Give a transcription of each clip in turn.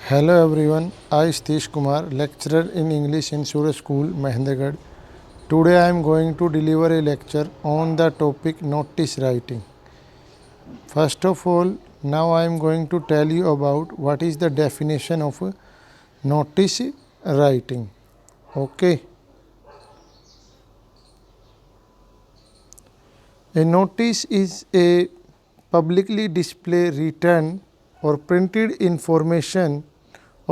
Hello everyone, I Satish Kumar, lecturer in English in Surya School, Mahendragarh. Today I am going to deliver a lecture on the topic notice writing. First of all, now I am going to tell you about what is the definition of notice writing. Okay. A notice is a publicly display written or printed information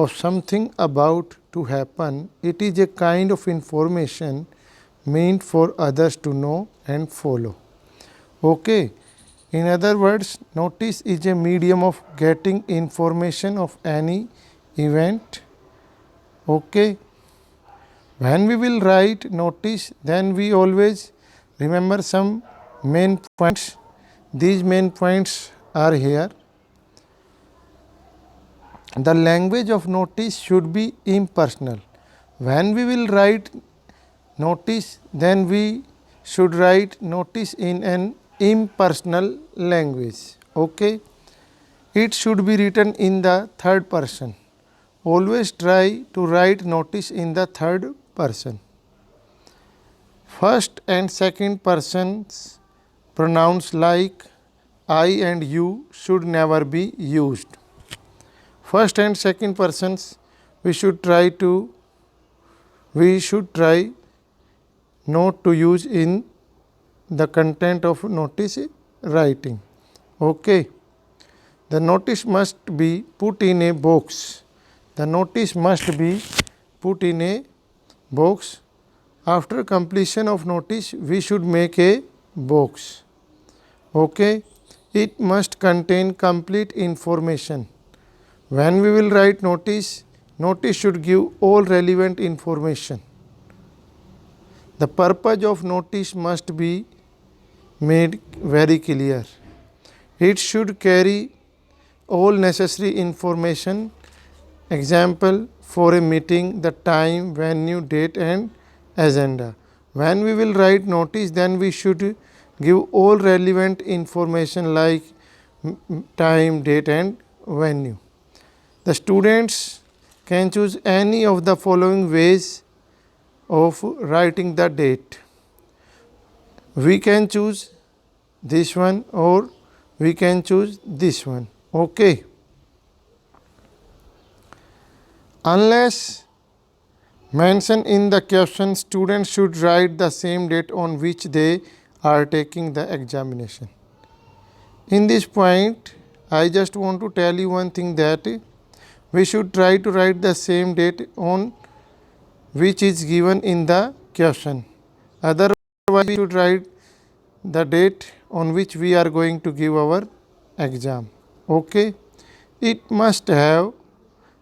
of something about to happen. It is a kind of information meant for others to know and follow. Okay. In other words, notice is a medium of getting information of any event. Okay. When we will write notice, then we always remember some main points. These main points are here. The language of notice should be impersonal. When we will write notice, then we should write notice in an impersonal language. Okay. It should be written in the third person. Always try to write notice in the third person. First and second persons pronouns like I and you should never be used. First and second persons we should try not to use in the content of notice writing. Okay. The notice must be put in a box. The notice must be put in a box. After completion of notice, we should make a box. Okay. It must contain complete information. When we will write notice, notice should give all relevant information. The purpose of notice must be made very clear. It should carry all necessary information. Example, for a meeting, the time, venue, date and agenda. When we will write notice, then we should give all relevant information like time, date and venue. The students can choose any of the following ways of writing the date. We can choose this one or we can choose this one. Okay. Unless mentioned in the question, students should write the same date on which they are taking the examination. In this point, I just want to tell you one thing, that we should try to write the same date on which is given in the question. Otherwise, we should write the date on which we are going to give our exam. Okay. It must have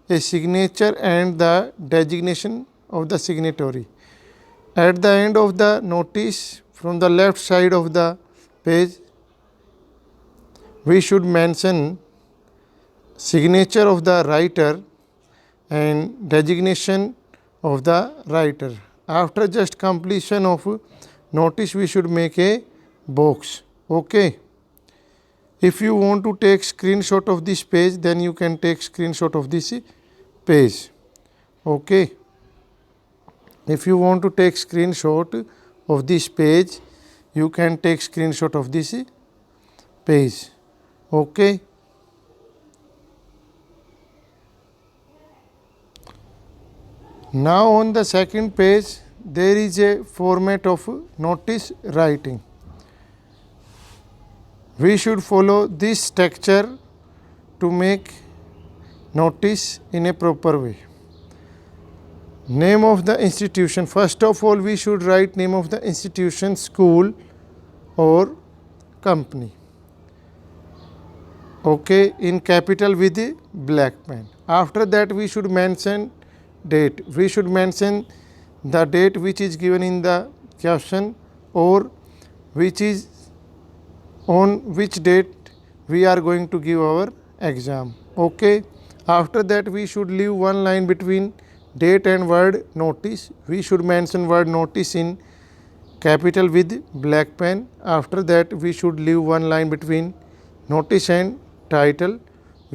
a signature and the designation of the signatory. At the end of the notice, from the left side of the page, we should mention signature of the writer and designation of the writer. After just completion of notice, we should make a box. Okay. If you want to take screenshot of this page, then you can take screenshot of this page. Okay. If you want to take screenshot of this page, you can take screenshot of this page. Okay. Now on the second page, there is a format of notice writing. We should follow this structure to make notice in a proper way. Name of the institution. First of all, we should write name of the institution, school or company. Okay, in capital with the black pen. After that, we should mention date. We should mention the date which is given in the question or which is on which date we are going to give our exam. Okay. After that, we should leave one line between date and word notice. We should mention word notice in capital with black pen. After that, we should leave one line between notice and title.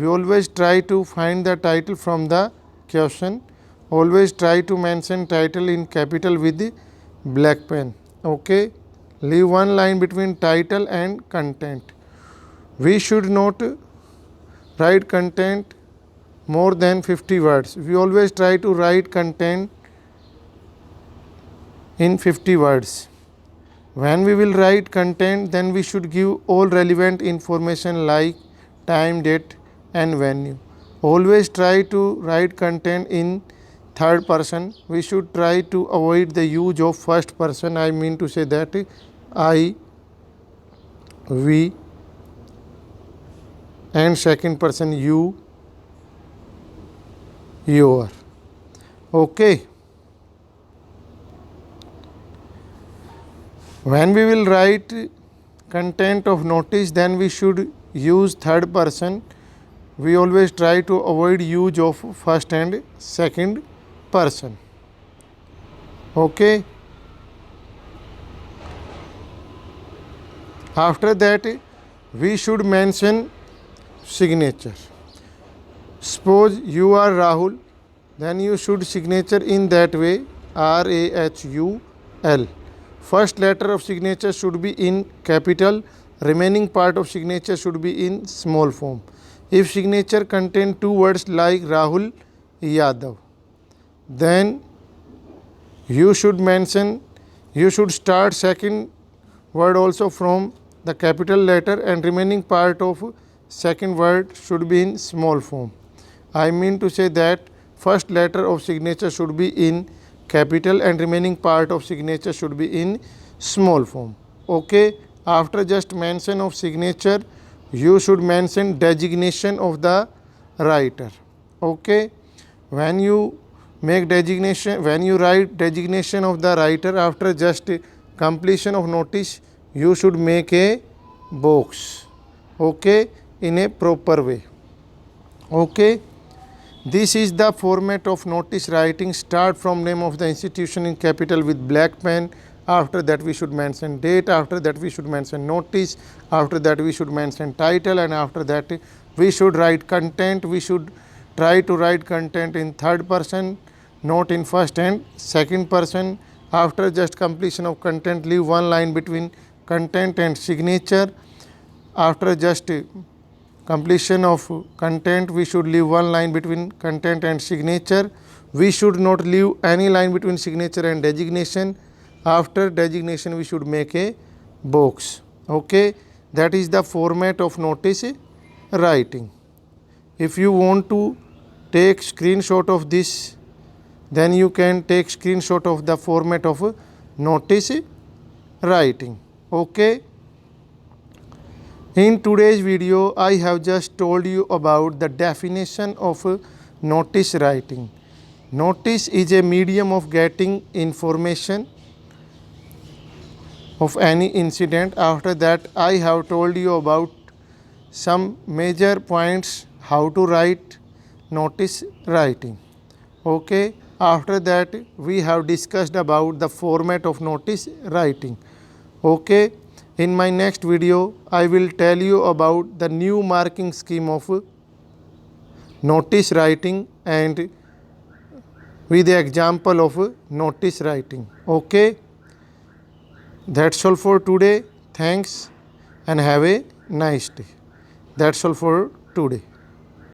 We always try to find the title from the question. Always try to mention title in capital with the black pen. Okay. Leave one line between title and content. We should not write content more than 50 words. We always try to write content in 50 words. When we will write content, then we should give all relevant information like time, date and venue. Always try to write content in third person. We should try to avoid the use of first person. I mean to say that I, we and second person you, your. Okay. When we will write content of notice, then we should use third person. We always try to avoid use of first and second person. Okay. After that, we should mention signature. Suppose you are Rahul, then you should signature in that way, RAHUL. First letter of signature should be in capital, remaining part of signature should be in small form. If signature contain two words like Rahul Yadav, then you should start second word also from the capital letter and remaining part of second word should be in small form. I mean to say that first letter of signature should be in capital and remaining part of signature should be in small form. Okay. After just mention of signature, you should mention designation of the writer. Okay. When you write designation of the writer, after just completion of notice, you should make a box. Okay. In a proper way. Okay. This is the format of notice writing. Start from name of the institution in capital with black pen. After that we should mention date. After that we should mention notice. After that we should mention title, and after that we should write content. We should try to write content in third person, not in first and second person. After just completion of content, leave one line between content and signature. After just completion of content, we should leave one line between content and signature. We should not leave any line between signature and designation. After designation, we should make a box. Okay, that is the format of notice writing. If you want to take screenshot of this, then you can take screenshot of the format of notice writing. Okay. In today's video, I have just told you about the definition of notice writing. Notice is a medium of getting information of any incident. After that, I have told you about some major points how to write notice writing. Okay. After that, we have discussed about the format of notice writing. Okay. In my next video, I will tell you about the new marking scheme of notice writing and with the example of notice writing. Okay. That's all for today. Thanks and have a nice day. That's all for today.